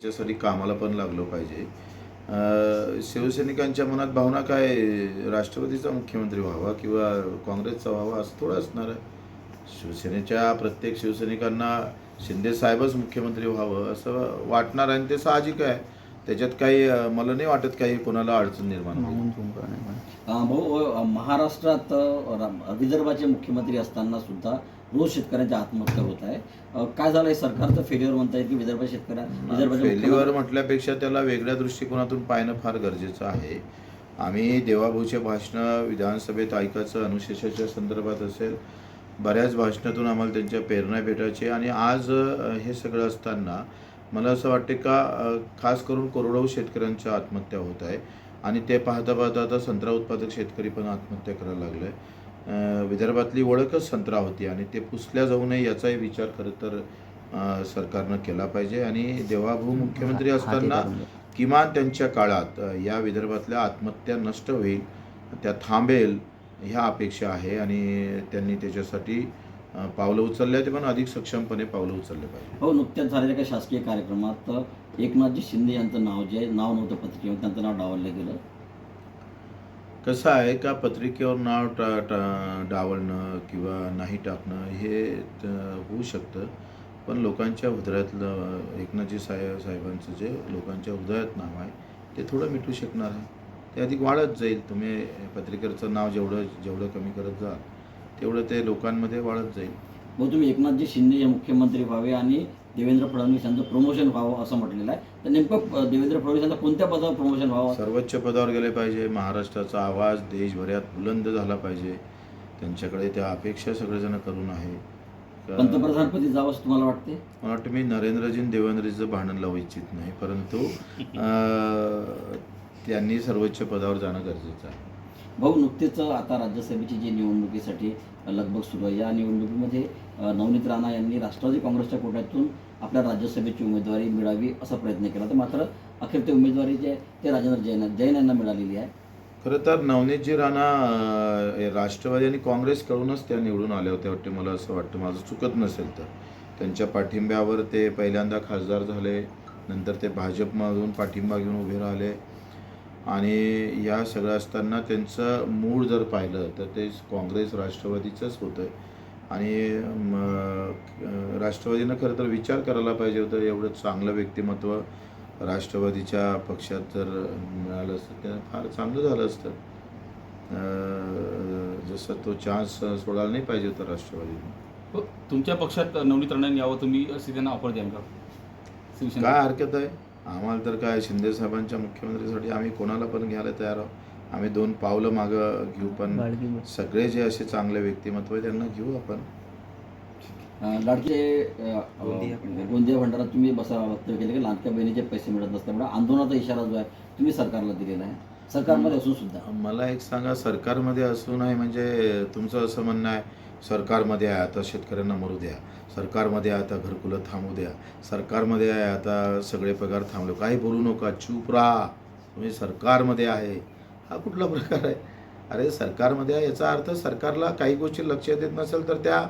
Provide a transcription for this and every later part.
त्याच्यासाठी कामाला पण लागलो पाहिजे. शिवसैनिकांच्या मनात भावना काय राष्ट्रवादीचा मुख्यमंत्री व्हावा किंवा काँग्रेसचा व्हावा असं थोडं असणार आहे. शिवसेनेच्या प्रत्येक शिवसैनिकांना शिंदे साहेबच मुख्यमंत्री व्हावं असं वाटणार आहे आणि ते साहजिक आहे. त्याच्यात काही मला नाही वाटत काही कोणाला अडचण निर्माण होईल. भाऊ महाराष्ट्रात विदर्भाचे मुख्यमंत्री असताना सुद्धा रोज शेतकऱ्यांच्या आत्महत्या होत आहे. काय झालं आहे? सरकारचं फेल्युअर म्हणता येईल की विदर्भाच्या शेतकऱ्या फेल्युअर म्हटल्यापेक्षा त्याला वेगळ्या दृष्टिकोनातून पाहणं फार गरजेचं आहे. आम्ही देवाभाऊचे भाषणं विधानसभेत ऐकायचं, अनुशेषाच्या संदर्भात असेल, बऱ्याच भाषणातून आम्हाला त्यांच्या प्रेरणा भेटायची आणि आज हे सगळं असताना मला असं वाटते का खास करून करोडो शेतकऱ्यांच्या आत्महत्या होत आहे आणि ते पाहता पाहता आता संत्रा उत्पादक शेतकरी पण आत्महत्या करायला लागले. विदर्भातली ओळखच संत्रा होती आणि ते पुसल्या जाऊ नये याचाही विचार खरं तर सरकारनं केला पाहिजे आणि देवाभाऊ मुख्यमंत्री असताना किमान त्यांच्या काळात या विदर्भातल्या आत्महत्या नष्ट होईल, त्या थांबेल ह्या अपेक्षा आहे आणि त्यांनी त्याच्यासाठी पावलं उचलले ते पण अधिक सक्षमपणे पावलं उचलले पाहिजे. हो, नुकत्याच झालेल्या काही शासकीय कार्यक्रमात एकनाथजी शिंदे यांचं नाव जे नाव नव्हतं पत्रिकेवर, त्यांचं नाव डावललं गेलं. कसं आहे का पत्रिकेवर नाव डावलणं किंवा नाही टाकणं हे होऊ शकतं, पण लोकांच्या हृदयातलं एकनाथजी साहेबांचं जे लोकांच्या हृदयात नाव आहे ते थोडं मिटू शकणार आहे. ते अधिक वाढत जाईल. तुम्ही पत्रिकेचं नाव जेवढं कमी करत जाल तेवढं ते लोकांमध्ये वाढत जाईल. भाऊ, तुम्ही एकनाथजी शिंदे हे मुख्यमंत्री व्हावे आणि देवेंद्र फडणवीस यांचं प्रमोशन व्हावं असं म्हटलेलं आहे. तर नेमकं देवेंद्र फडणवीस यांचं कोणत्या पदावर प्रमोशन व्हावं? सर्वोच्च पदावर गेले पाहिजे. महाराष्ट्राचा आवाज देशभरात बुलंद झाला पाहिजे. त्यांच्याकडे त्या अपेक्षा सगळेजण करून आहे. पंतप्रधानपदी जावं असं तुम्हाला वाटते? मला वाटतं मी नरेंद्रजी देवेंद्रजीचं भांडण लावू इच्छित नाही, परंतु त्यांनी सर्वोच्च पदावर जाणं गरजेचं आहे. भाऊ, नुकतेच आता राज्यसभेची जी निवडणुकीसाठी लगबग सुरू आहे, या निवडणुकीमध्ये नवनीत राणा यांनी राष्ट्रवादी काँग्रेसच्या कोट्यातून आपल्या राज्यसभेची उमेदवारी मिळावी असा प्रयत्न केला, तर मात्र अखेर ते उमेदवारी जे ते राजेंद्र जैन यांना मिळालेली आहे. खरं तर नवनीतजी राणा राष्ट्रवादी आणि काँग्रेसकडूनच त्या निवडून आल्या होत्या वाटते, मला असं वाटतं, माझं चुकत नसेल तर. त्यांच्या पाठिंब्यावर ते पहिल्यांदा खासदार झाले, नंतर ते भाजपमधून पाठिंबा घेऊन उभे राहिले आणि या सगळं असताना त्यांचं मूळ जर पाहिलं तर ते काँग्रेस राष्ट्रवादीचंच होतं आणि राष्ट्रवादीनं खरं तर विचार करायला पाहिजे होतं. एवढं चांगलं व्यक्तिमत्व राष्ट्रवादीच्या पक्षात जर मिळालं असतं तर फार चांगलं झालं असतं. जसं तो चान्स सोडायला नाही पाहिजे होता राष्ट्रवादीने. तुमच्या पक्षात नवनीत राणांनी यावं, तुम्ही अशी त्यांना ऑफर द्याल का? शिवसेना काय हरकत आहे? आम्हाला तर काय शिंदे साहेबांच्या मुख्यमंत्रीसाठी आम्ही कोणाला पण घ्यायला तयार आहोत. आम्ही 2 पावलं मागं घेऊ, पण सगळे जे असे चांगले व्यक्तिमत्व आहे त्यांना घेऊ आपण. लाडके गोंदिया भंडारा तुम्ही वक्तव्य केले की लाडक्या बहिणीचे पैसे मिळत नसल्यामुळे आंदोलनाचा इशारा जो आहे तुम्ही सरकारला दिलेला आहे, सरकारमध्ये असून सुद्धा. मला एक सांगा, सरकारमध्ये असून आहे म्हणजे तुमचं असं म्हणणं आहे सरकारमध्ये आहे आता शेतकऱ्यांना मरू द्या, सरकारमध्ये आहे आता घरकुलं थांबू द्या, सरकारमध्ये आहे आता सगळे पगार थांबले, काही बोलू नका, चूप राहा, तुम्ही सरकारमध्ये आहे, हा कुठला प्रकार आहे? अरे सरकारमध्ये आहे याचा अर्थ सरकारला काही गोष्टी लक्षात येत नसेल तर त्या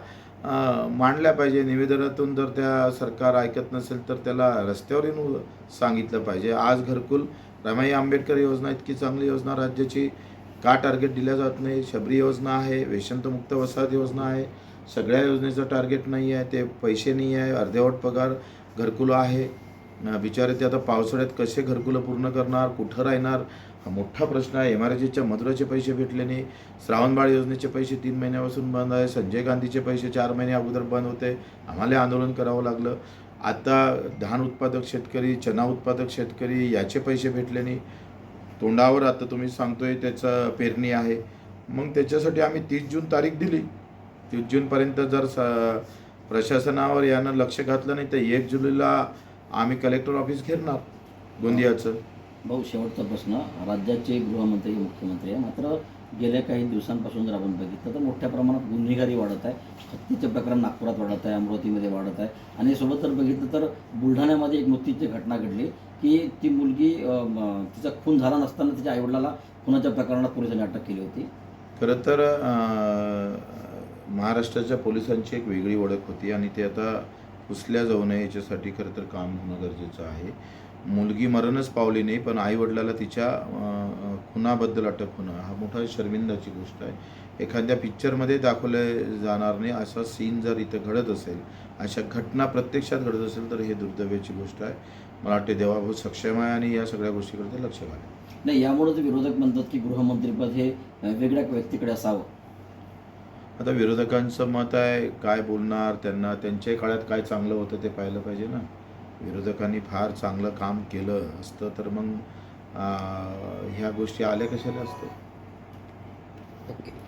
मांडल्या पाहिजे. निवेदनातून जर त्या सरकार ऐकत नसेल तर त्याला रस्त्यावर येऊन सांगितलं पाहिजे. आज घरकुल, रमाई आंबेडकर योजना इतकी चांगली योजना राज्याची, का टार्गेट दिल्या जात नाही? शबरी योजना आहे, व्यसनमुक्त वसाहत योजना आहे, सगळ्या योजनेचं टार्गेट नाही आहे, ते पैसे नाही आहे, अर्धवट पगार घरकुलं आहे. बिचारे ते आता पावसाळ्यात कसे घरकुलं पूर्ण करणार, कुठं राहणार, हा मोठा प्रश्न आहे. MRGच्या मजुराचे पैसे भेटले नाही, श्रावणबाळ योजनेचे पैसे 3 महिन्यापासून बंद आहे, संजय गांधीचे पैसे 4 महिने अगोदर बंद होते, आम्हाला आंदोलन करावं लागलं. आता धान उत्पादक शेतकरी, चना उत्पादक शेतकरी याचे पैसे भेटले नाही. तोंडावर आता तुम्ही सांगतोय त्याचं पेरणी आहे, मग त्याच्यासाठी आम्ही 30 जून तारीख दिली. 30 जूनपर्यंत जर प्रशासनावर यानं लक्ष घातलं नाही तर 1 जुलैला आम्ही कलेक्टर ऑफिस घेणार गोंदियाचं. भाऊ, शेवटचा प्रश्न. राज्याचे गृहमंत्री मुख्यमंत्री आहे, मात्र गेल्या काही दिवसांपासून जर आपण बघितलं तर मोठ्या प्रमाणात गुन्हेगारी वाढत आहे. हत्येचं प्रकरण नागपुरात वाढत आहे, अमरावतीमध्ये वाढत आहे आणि सोबत जर बघितलं तर बुलढाण्यामध्ये एक मृत्यूची घटना घडली की ती मुलगी तिचा खून झाला नसताना तिच्या आईवडिलाला खुनाच्या प्रकरणात पोलिसांनी अटक केली होती. खरं तर महाराष्ट्राच्या पोलिसांची एक वेगळी ओळख होती आणि ते आता पुसल्या जाऊ नये याच्यासाठी खरं तर काम होणं गरजेचं आहे. मुलगी मरणच पावली नाही, पण आईवडिलाला तिच्या खुनाबद्दल अटक होणं हा मोठा शर्मिंदाची गोष्ट आहे. एखाद्या पिक्चरमध्ये दाखवलं जाणार नाही असा सीन जर इथं घडत असेल, अशा घटना प्रत्यक्षात घडत असेल तर हे दुर्दैवाची गोष्ट आहे. मला वाटते देवाभाऊ सक्षम आहे आणि या सगळ्या गोष्टीकडे लक्ष घालेल. नाही, यामुळे विरोधक म्हणतात की गृहमंत्रीपद हे वेगळ्या व्यक्तीकडे असावं. आता विरोधकांचं मत आहे, काय बोलणार, त्यांना त्यांच्या काळात काय चांगलं होतं ते पाहिलं पाहिजे ना. विरोधकांनी फार चांगलं काम केलं असतं तर मग ह्या गोष्टी आल्या कशाला असतं. ओके.